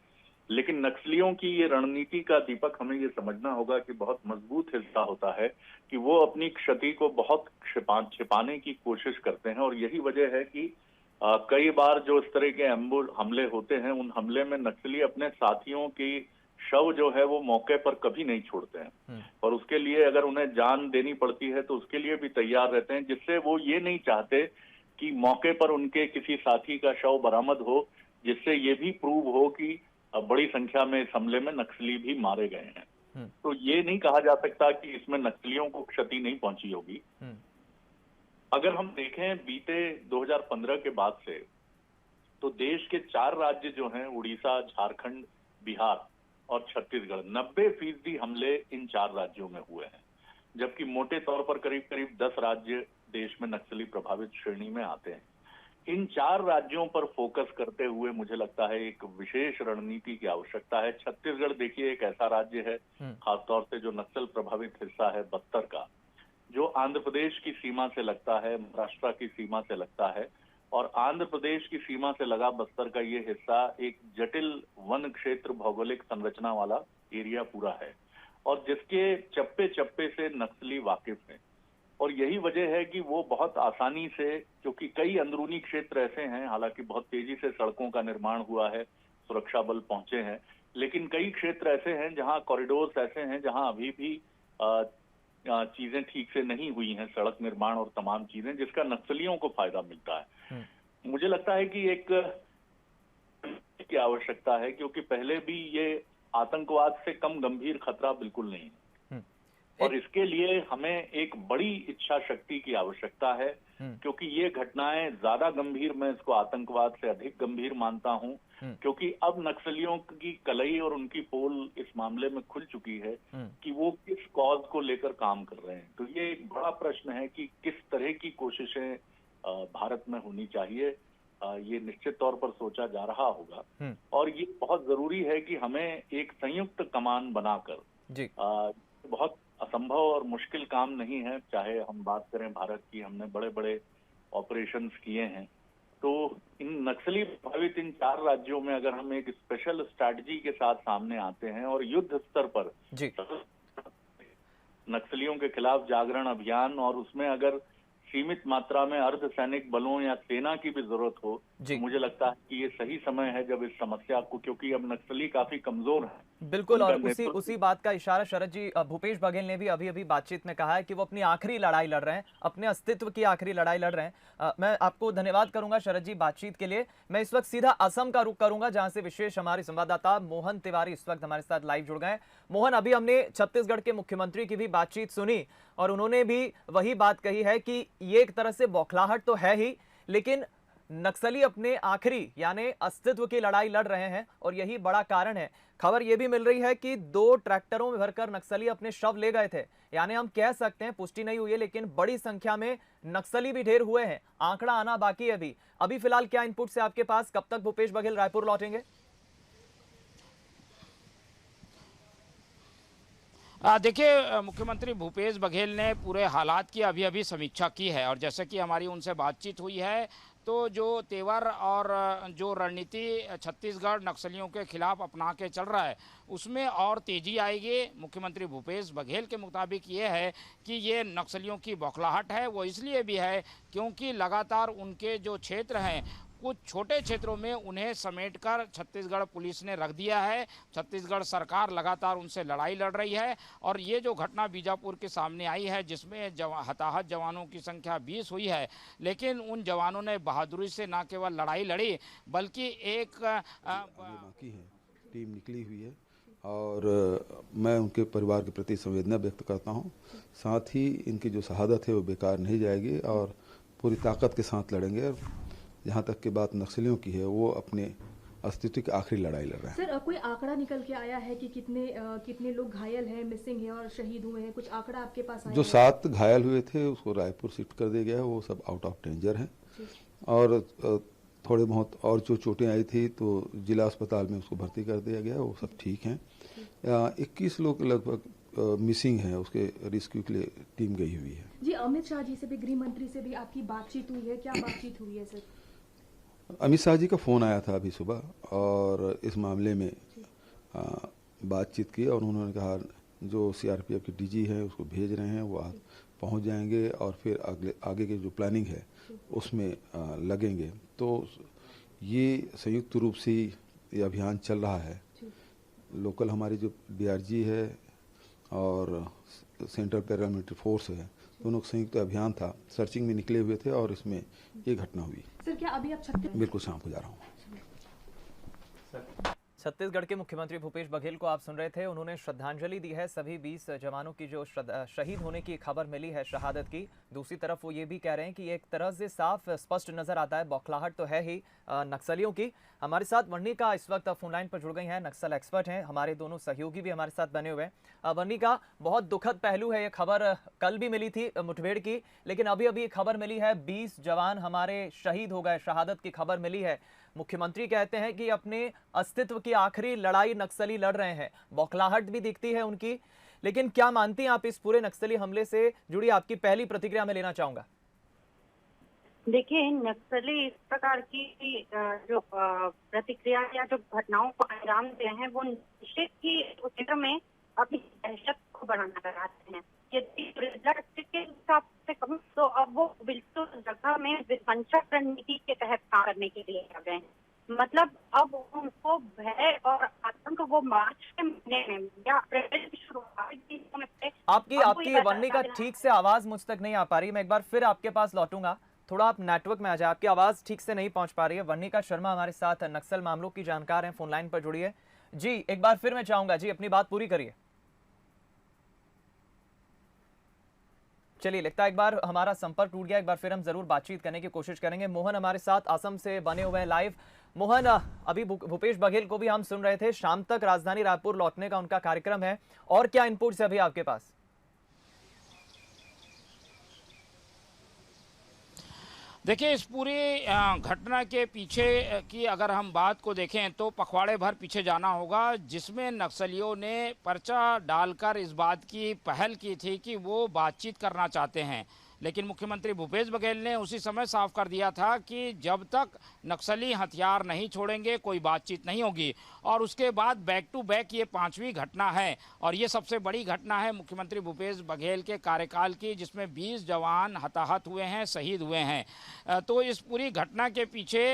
लेकिन नक्सलियों की ये रणनीति का, दीपक, हमें ये समझना होगा कि बहुत मजबूत हिस्सा होता है कि वो अपनी क्षति को बहुत छिपाने की कोशिश करते हैं, और यही वजह है कि कई बार जो इस तरह के हमले होते हैं, उन हमले में नक्सली अपने साथियों की शव जो है वो मौके पर कभी नहीं छोड़ते हैं, और उसके लिए अगर उन्हें जान देनी पड़ती है तो उसके लिए भी तैयार रहते हैं, जिससे वो ये नहीं चाहते कि मौके पर उनके किसी साथी का शव बरामद हो, जिससे ये भी प्रूव हो कि बड़ी संख्या में इस हमले में नक्सली भी मारे गए हैं। तो ये नहीं कहा जा सकता कि इसमें नक्सलियों को क्षति नहीं पहुंची होगी। अगर हम देखें बीते 2015 के बाद से, तो देश के 4 राज्य जो हैं, उड़ीसा, झारखंड, बिहार और छत्तीसगढ़, 90% हमले इन 4 राज्यों में हुए हैं, जबकि मोटे तौर पर करीब करीब 10 राज्य देश में नक्सली प्रभावित श्रेणी में आते हैं। इन 4 राज्यों पर फोकस करते हुए मुझे लगता है एक विशेष रणनीति की आवश्यकता है। छत्तीसगढ़ देखिए एक ऐसा राज्य है, खासतौर से जो नक्सल प्रभावित हिस्सा है बस्तर का, जो आंध्र प्रदेश की सीमा से लगता है, महाराष्ट्र की सीमा से लगता है, और आंध्र प्रदेश की सीमा से लगा बस्तर का ये हिस्सा एक जटिल वन क्षेत्र भौगोलिक संरचना वाला एरिया पूरा है, और जिसके चप्पे चप्पे से नक्सली वाकिफ हैं। और यही वजह है कि वो बहुत आसानी से, क्योंकि कई अंदरूनी क्षेत्र ऐसे हैं, हालांकि बहुत तेजी से सड़कों का निर्माण हुआ है, सुरक्षा बल पहुंचे हैं, लेकिन कई क्षेत्र ऐसे हैं जहां कॉरिडोर्स ऐसे हैं जहां अभी भी चीजें ठीक से नहीं हुई हैं, सड़क निर्माण और तमाम चीजें, जिसका नक्सलियों को फायदा मिलता है। मुझे लगता है कि एक की आवश्यकता है, क्योंकि पहले भी ये आतंकवाद से कम गंभीर खतरा बिल्कुल नहीं है, और इसके लिए हमें एक बड़ी इच्छा शक्ति की आवश्यकता है, क्योंकि ये घटनाएं ज्यादा गंभीर, मैं इसको आतंकवाद से अधिक गंभीर मानता हूं, क्योंकि अब नक्सलियों की कलई और उनकी पोल इस मामले में खुल चुकी है कि वो किस कॉज को लेकर काम कर रहे हैं। तो ये एक बड़ा प्रश्न है कि किस तरह की कोशिशें भारत में होनी चाहिए, ये निश्चित तौर पर सोचा जा रहा होगा, और ये बहुत जरूरी है कि हमें एक संयुक्त कमान बनाकर, बहुत असंभव और मुश्किल काम नहीं है, चाहे हम बात करें भारत की, हमने बड़े बड़े ऑपरेशंस किए हैं, तो इन नक्सली प्रभावित इन 4 राज्यों में अगर हम एक स्पेशल स्ट्रैटेजी के साथ सामने आते हैं और युद्ध स्तर पर जी नक्सलियों के खिलाफ जागरण अभियान, और उसमें अगर सीमित मात्रा में अर्धसैनिक बलों या सेना की भी जरूरत हो, तो मुझे लगता है कि ये सही समय है जब इस समस्या को, क्योंकि अब नक्सली काफी कमजोर हैं। बिल्कुल, और उसी बात का इशारा शरद जी भूपेश बघेल ने भी अभी बातचीत में कहा है कि वो अपनी आखिरी लड़ाई लड़ रहे हैं, अपने अस्तित्व की आखिरी लड़ाई लड़ रहे हैं। मैं आपको धन्यवाद करूंगा शरद जी बातचीत के लिए। मैं इस वक्त सीधा असम का रुख करूंगा, जहां से विशेष हमारे संवाददाता मोहन तिवारी इस वक्त हमारे साथ लाइव जुड़ गए। मोहन, अभी हमने छत्तीसगढ़ के मुख्यमंत्री की भी बातचीत सुनी और उन्होंने भी वही बात कही है कि ये एक तरह से बौखलाहट तो है ही, लेकिन नक्सली अपने आखिरी यानी अस्तित्व की लड़ाई लड़ रहे हैं और यही बड़ा कारण है। खबर यह भी मिल रही है कि 2 ट्रैक्टरों में भरकर नक्सली अपने शव ले गए थे, यानी हम कह सकते हैं, पुष्टि नहीं हुई है, लेकिन बड़ी संख्या में नक्सली भी ढेर हुए हैं। आंकड़ा आना बाकी है अभी फिलहाल क्या इनपुट से आपके पास? कब तक भूपेश बघेल रायपुर लौटेंगे? देखिए, मुख्यमंत्री भूपेश बघेल ने पूरे हालात की अभी समीक्षा की है और जैसे कि हमारी उनसे बातचीत हुई है तो जो तेवर और जो रणनीति छत्तीसगढ़ नक्सलियों के खिलाफ अपना के चल रहा है उसमें और तेजी आएगी। मुख्यमंत्री भूपेश बघेल के मुताबिक ये है कि ये नक्सलियों की बौखलाहट है, वो इसलिए भी है क्योंकि लगातार उनके जो क्षेत्र हैं कुछ छोटे क्षेत्रों में उन्हें समेटकर छत्तीसगढ़ पुलिस ने रख दिया है। छत्तीसगढ़ सरकार लगातार उनसे लड़ाई लड़ रही है और ये जो घटना बीजापुर के सामने आई है जिसमें हताहत जवानों की संख्या 20 हुई है, लेकिन उन जवानों ने बहादुरी से न केवल लड़ाई लड़ी बल्कि एक बाकी है टीम निकली हुई है और मैं उनके परिवार के प्रति संवेदना व्यक्त करता हूँ। साथ ही इनकी जो शहादत है वो बेकार नहीं जाएगी और पूरी ताकत के साथ लड़ेंगे। जहाँ तक की बात नक्सलियों की है, वो अपने अस्तित्व की आखिरी लड़ाई लड़ रहे हैं। सर, कोई आंकड़ा निकल के आया है कि कितने लोग घायल हैं, मिसिंग हैं और शहीद हुए हैं? कुछ आंकड़ा आपके पास आया? जो 7 घायल हुए थे उसको रायपुर शिफ्ट कर दिया गया है, वो सब आउट ऑफ डेंजर हैं और थोड़े बहुत और जो चोटें आई थी तो जिला अस्पताल में उसको भर्ती कर दिया गया, वो सब ठीक हैं। 21 लोग लगभग मिसिंग है, उसके रेस्क्यू के लिए टीम गई हुई है। जी, अमित शाह जी से भी, गृह मंत्री से भी आपकी बातचीत हुई है? क्या बातचीत हुई है सर? अमित शाह जी का फ़ोन आया था अभी सुबह और इस मामले में बातचीत की और उन्होंने कहा जो सीआरपीएफ के डीजी हैं उसको भेज रहे हैं, वो पहुंच जाएंगे और फिर आगे की जो प्लानिंग है उसमें लगेंगे। तो ये संयुक्त रूप से ये अभियान चल रहा है। लोकल हमारी जो डीआरजी है और सेंट्रल पैरामिलिट्री फोर्स है, दोनों संयुक्त अभियान था, सर्चिंग में निकले हुए थे और इसमें ये घटना हुई। सर, क्या अभी आप बिल्कुल शाम को जा रहा हूँ। छत्तीसगढ़ के मुख्यमंत्री भूपेश बघेल को आप सुन रहे थे। उन्होंने श्रद्धांजलि दी है सभी 20 जवानों की जो शहीद होने की खबर मिली है, शहादत की। दूसरी तरफ वो ये भी कह रहे हैं कि एक तरह से साफ स्पष्ट नजर आता है बौखलाहट तो है ही नक्सलियों की। हमारे साथ वर्णिका इस वक्त फोनलाइन पर जुड़ गई हैं, नक्सल एक्सपर्ट हैं। हमारे दोनों सहयोगी भी हमारे साथ बने हुए हैं। वर्णिका, बहुत दुखद पहलू है ये खबर, कल भी मिली थी मुठभेड़ की, लेकिन अभी खबर मिली है 20 जवान हमारे शहीद हो गए, शहादत की खबर मिली है। मुख्यमंत्री कहते हैं कि अपने अस्तित्व की आखिरी लड़ाई नक्सली लड़ रहे हैं, बौखलाहट भी दिखती है उनकी। लेकिन क्या मानती हैं आप इस पूरे नक्सली हमले से जुड़ी आपकी पहली प्रतिक्रिया मैं लेना चाहूंगा। देखिए, नक्सली इस प्रकार की जो प्रतिक्रिया या जो घटनाओं को अंजाम दे हैं वो निश्चित ही उस क्षेत्र में अपनी दहशत को बढ़ाना चाहते हैं। यदि के हिसाब से कहूँ तो अब वो बिल्कुल जगह में विध्वंसक रणनीति के तहत काम करने के लिए आ गए हैं। मतलब अब उनको भय और आतंक वो मार्च के महीने में या अप्रैल की शुरुआत में आपकी वर्णिका ठीक से आवाज मुझ तक नहीं आ पा रही। मैं एक बार फिर आपके पास लौटूंगा, थोड़ा आप नेटवर्क में आ जाए, आपकी आवाज ठीक से नहीं पहुंच पा रही है। वर्णिका शर्मा हमारे साथ नक्सल मामलों की जानकार हैं, फोनलाइन पर जुड़ी है। जी, एक बार फिर मैं चाहूंगा जी अपनी बात पूरी करिए। चलिए, लगता है एक बार हमारा संपर्क टूट गया, एक बार फिर हम जरूर बातचीत करने की कोशिश करेंगे। मोहन हमारे साथ असम से बने हुए हैं लाइव। मोहन, अभी भूपेश बघेल को भी हम सुन रहे थे, शाम तक राजधानी रायपुर लौटने का उनका कार्यक्रम है, और क्या इनपुट्स है अभी आपके पास? देखिए, इस पूरी घटना के पीछे की अगर हम बात को देखें तो पखवाड़े भर पीछे जाना होगा, जिसमें नक्सलियों ने पर्चा डालकर इस बात की पहल की थी कि वो बातचीत करना चाहते हैं। लेकिन मुख्यमंत्री भूपेश बघेल ने उसी समय साफ कर दिया था कि जब तक नक्सली हथियार नहीं छोड़ेंगे कोई बातचीत नहीं होगी। और उसके बाद बैक टू बैक ये 5वीं घटना है और ये सबसे बड़ी घटना है मुख्यमंत्री भूपेश बघेल के कार्यकाल की, जिसमें 20 जवान हताहत हुए हैं, शहीद हुए हैं। तो इस पूरी घटना के पीछे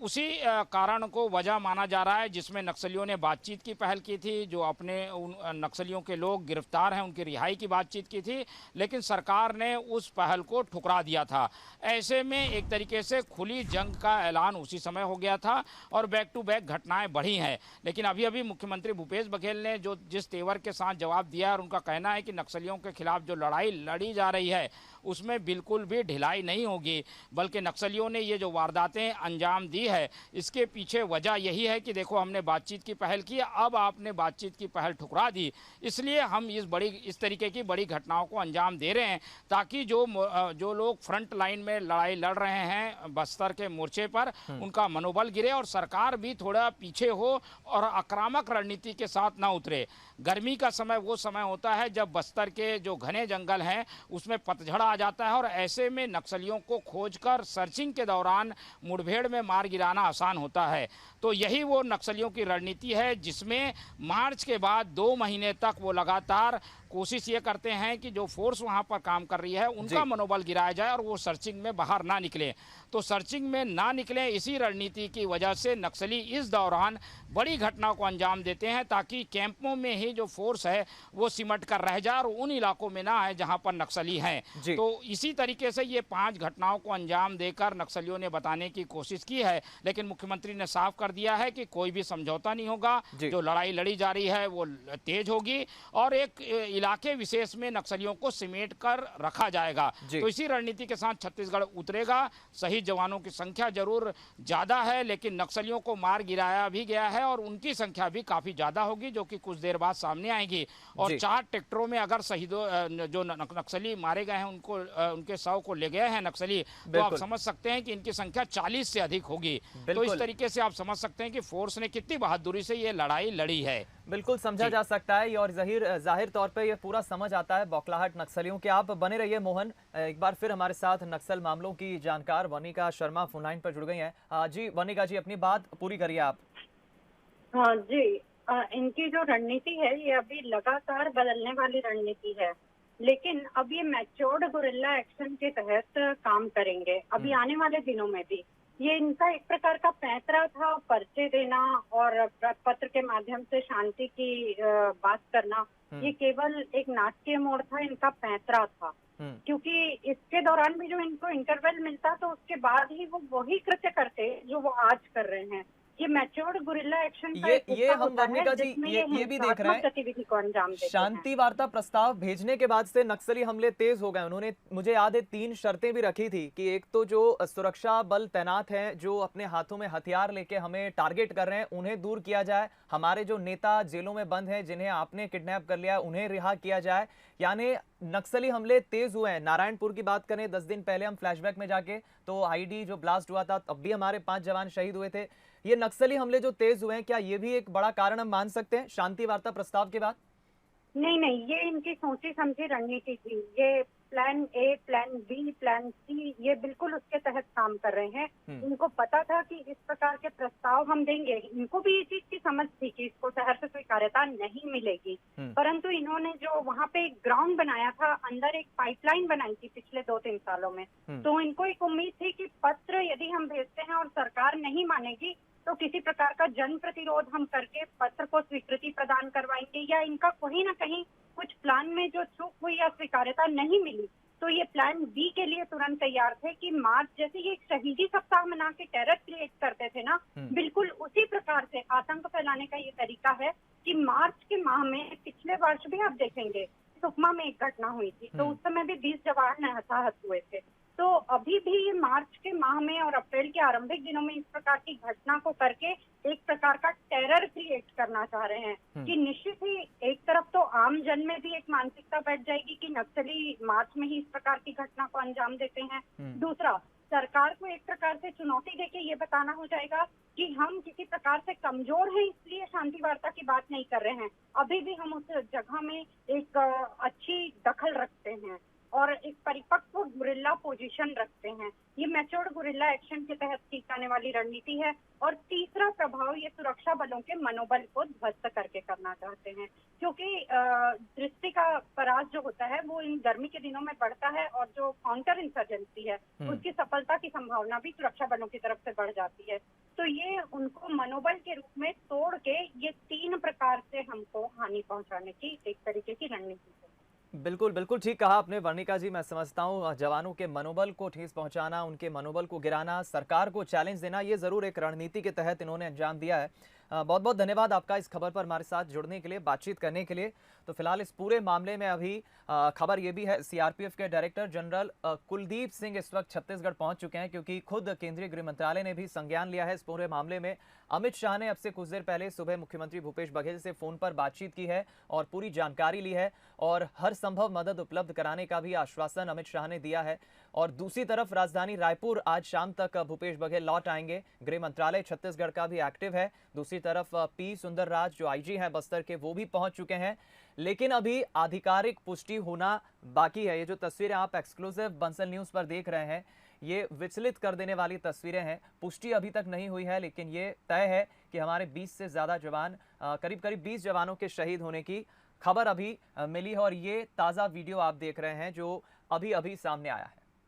उसी कारण को वजह माना जा रहा है जिसमें नक्सलियों ने बातचीत की पहल की थी, जो अपने उन नक्सलियों के लोग गिरफ्तार हैं उनकी रिहाई की बातचीत की थी, लेकिन सरकार ने उस पहल को ठुकरा दिया था। ऐसे में एक तरीके से खुली जंग का ऐलान उसी समय हो गया था और बैक टू बैक घटनाएं बढ़ी हैं। लेकिन अभी अभी मुख्यमंत्री भूपेश बघेल ने जो जिस तेवर के साथ जवाब दिया और उनका कहना है कि नक्सलियों के खिलाफ जो लड़ाई लड़ी जा रही है उसमें बिल्कुल भी ढिलाई नहीं होगी, बल्कि नक्सलियों ने ये जो वारदातें अंजाम दी है इसके पीछे वजह यही है कि देखो हमने बातचीत की पहल की, अब आपने बातचीत की पहल ठुकरा दी, इसलिए हम इस तरीके की बड़ी घटनाओं को अंजाम दे रहे हैं ताकि जो लोग फ्रंट लाइन में लड़ाई लड़ रहे हैं बस्तर के मोर्चे पर उनका मनोबल गिरे और सरकार भी थोड़ा पीछे हो और आक्रामक रणनीति के साथ ना उतरे। गर्मी का समय वो समय होता है जब बस्तर के जो घने जंगल हैं उसमें पतझड़ आ जाता है और ऐसे में नक्सलियों को खोजकर सर्चिंग के दौरान मुठभेड़ में मार गिराना आसान होता है। तो यही वो नक्सलियों की रणनीति है जिसमें मार्च के बाद 2 महीने तक वो लगातार कोशिश ये करते हैं कि जो फोर्स वहां पर काम कर रही है उनका मनोबल गिराया जाए और वो सर्चिंग में बाहर ना निकले। तो सर्चिंग में ना निकले इसी रणनीति की वजह से नक्सली इस दौरान बड़ी घटनाओं को अंजाम देते हैं ताकि कैंपों में ही जो फोर्स है वो सिमट कर रह जाए और उन इलाकों में ना आए जहां पर नक्सली हैं। तो इसी तरीके से ये 5 घटनाओं को अंजाम देकर नक्सलियों ने बताने की कोशिश की है, लेकिन मुख्यमंत्री ने साफ कर दिया है कि कोई भी समझौता नहीं होगा, जो लड़ाई लड़ी जा रही है वो तेज होगी और एक इलाके विशेष में नक्सलियों को सिमेट कर रखा जाएगा। तो इसी रणनीति के साथ छत्तीसगढ़ उतरेगा। शहीद जवानों की संख्या जरूर ज्यादा है लेकिन नक्सलियों को मार गिराया भी गया है और उनकी संख्या भी काफी ज्यादा होगी जो कि कुछ देर बाद सामने आएगी। और 4 ट्रैक्टरों में अगर शहीदों जो नक्सली मारे गए हैं उनके शव को ले गए हैं नक्सली, तो आप समझ सकते हैं कि इनकी संख्या 40 से अधिक होगी। तो इस तरीके से आप समझ सकते हैं कि फोर्स ने कितनी बहादुरी से ये लड़ाई लड़ी है। बिल्कुल समझा जा सकता है और जाहिर तौर पे ये पूरा समझ आता है बौखलाहट नक्सलियों के। आप बने रहिए मोहन, एक बार फिर हमारे साथ नक्सल मामलों की जानकार वनिका शर्मा फोन लाइन पर जुड़ गई हैं। जी वनिका जी, अपनी बात पूरी करिए आप। हाँ जी, इनकी जो रणनीति है ये अभी लगातार बदलने वाली रणनीति है, लेकिन अब ये मैच्योर्ड गुरिल्ला एक्शन के तहत काम करेंगे अभी आने वाले दिनों में भी। ये इनका एक प्रकार का पैंतरा था, पर्चे देना और पत्र के माध्यम से शांति की बात करना, ये केवल एक नाटकीय मोड़ था, इनका पैंतरा था। क्योंकि इसके दौरान भी जो इनको इंटरवल मिलता तो उसके बाद ही वो वही कृत्य करते जो वो आज कर रहे हैं। ये मैच्योर्ड गुरिल्ला एक्शन ये हम वर्णिका जी ये भी देख रहे हैं गतिविधि को अंजाम देते हैं। शांति वार्ता प्रस्ताव भेजने के बाद से नक्सली हमले तेज हो गए। उन्होंने, मुझे याद है, 3 शर्तें भी रखी थी कि एक तो जो सुरक्षा बल तैनात हैं जो अपने हाथों में हथियार लेके हमें टारगेट कर रहे हैं उन्हें दूर किया जाए, हमारे जो नेता जेलों में बंद हैं जिन्हें आपने किडनैप कर लिया उन्हें रिहा किया जाए। यानी नक्सली हमले तेज हुए हैं। नारायणपुर की बात करें 10 दिन पहले हम फ्लैशबैक में जाके तो आईडी जो ब्लास्ट हुआ था तब भी हमारे 5 जवान शहीद हुए थे। ये नक्सली हमले जो तेज हुए हैं, क्या ये भी एक बड़ा कारण हम मान सकते हैं शांति वार्ता प्रस्ताव के बाद? नहीं, ये इनकी सोची समझी रणनीति थी। ये plan A, plan B, plan C, ये बिल्कुल उसके तहत काम कर रहे हैं। इनको पता था कि इस प्रकार के प्रस्ताव हम देंगे, इनको भी ये चीज की समझ थी कि इसको शहर से स्वीकार्यता नहीं मिलेगी, परंतु इन्होंने जो वहाँ पे एक ग्राउंड बनाया था, अंदर एक पाइपलाइन बनाई थी पिछले 2-3 सालों में, तो इनको एक उम्मीद थी कि पत्र यदि हम भेजते हैं और सरकार नहीं मानेगी तो किसी प्रकार का जन प्रतिरोध हम करके पत्र को स्वीकृति प्रदान करवाएंगे, या इनका कहीं ना कहीं कुछ प्लान में जो चूक हुई या स्वीकार्यता नहीं मिली तो ये प्लान बी के लिए तुरंत तैयार थे कि मार्च जैसे ये शहीदी सप्ताह मना के टेरर क्रिएट करते थे ना, बिल्कुल उसी प्रकार से आतंक फैलाने का ये तरीका है कि मार्च के माह में पिछले वर्ष भी आप देखेंगे सुकमा में एक घटना हुई थी तो उस समय भी 20 जवान हताहत हुए थे। तो अभी भी ये मार्च के माह में और अप्रैल के आरंभिक दिनों में इस प्रकार की घटना को करके एक प्रकार का टेरर क्रिएट करना चाह रहे हैं कि निश्चित ही एक तरफ तो आम जन में भी एक मानसिकता बैठ जाएगी कि नक्सली मार्च में ही इस प्रकार की घटना को अंजाम देते हैं। दूसरा, सरकार को एक प्रकार से चुनौती देके ये बताना हो जाएगा कि हम किसी प्रकार से कमजोर हैं इसलिए शांति वार्ता की बात नहीं कर रहे हैं, अभी भी हम उस जगह में एक अच्छी दखल रखते हैं। और एक परिपक्व गुरिल्ला पोजीशन रखते हैं। ये मैच्योर्ड गुरिल्ला एक्शन के तहत की जाने वाली रणनीति है। और तीसरा प्रभाव ये सुरक्षा बलों के मनोबल को ध्वस्त करके करना चाहते हैं, क्योंकि दृष्टि का परास जो होता है वो इन गर्मी के दिनों में बढ़ता है और जो काउंटर इंसर्जेंसी है उसकी सफलता की संभावना भी सुरक्षा बलों की तरफ से बढ़ जाती है। तो ये उनको मनोबल के रूप में तोड़ के ये 3 प्रकार से हमको हानि पहुंचाने की एक तरीके की रणनीति है। बिल्कुल बिल्कुल ठीक कहा आपने वर्णिका जी। मैं समझता हूँ जवानों के मनोबल को ठेस पहुंचाना, उनके मनोबल को गिराना, सरकार को चैलेंज देना, ये जरूर एक रणनीति के तहत इन्होंने अंजाम दिया है। बहुत बहुत धन्यवाद आपका इस खबर पर हमारे साथ जुड़ने के लिए, बातचीत करने के लिए। तो फिलहाल इस पूरे मामले में अभी खबर ये भी है, सीआरपीएफ के डायरेक्टर जनरल कुलदीप सिंह इस वक्त छत्तीसगढ़ पहुंच चुके हैं, क्योंकि खुद केंद्रीय गृह मंत्रालय ने भी संज्ञान लिया है इस पूरे मामले में। अमित शाह ने अब से कुछ देर पहले सुबह मुख्यमंत्री भूपेश बघेल से फोन पर बातचीत की है और पूरी जानकारी ली है और हर संभव मदद उपलब्ध कराने का भी आश्वासन अमित शाह ने दिया है। और दूसरी तरफ राजधानी रायपुर आज शाम तक भूपेश बघेल लौट आएंगे। गृह मंत्रालय छत्तीसगढ़ का भी एक्टिव है। दूसरी तरफ पी सुंदरराज जो आईजी हैं बस्तर के, वो भी पहुंच चुके हैं। लेकिन अभी आधिकारिक पुष्टि होना बाकी है। ये जो तस्वीरें आप एक्सक्लूसिव बंसल न्यूज पर देख रहे हैं, ये विचलित कर देने वाली तस्वीरें हैं। पुष्टि अभी तक नहीं हुई है, लेकिन ये तय है कि हमारे 20 से ज़्यादा जवान, करीब 20 जवानों के शहीद होने की खबर अभी मिली है। और ये ताज़ा वीडियो आप देख रहे हैं जो अभी सामने आया है।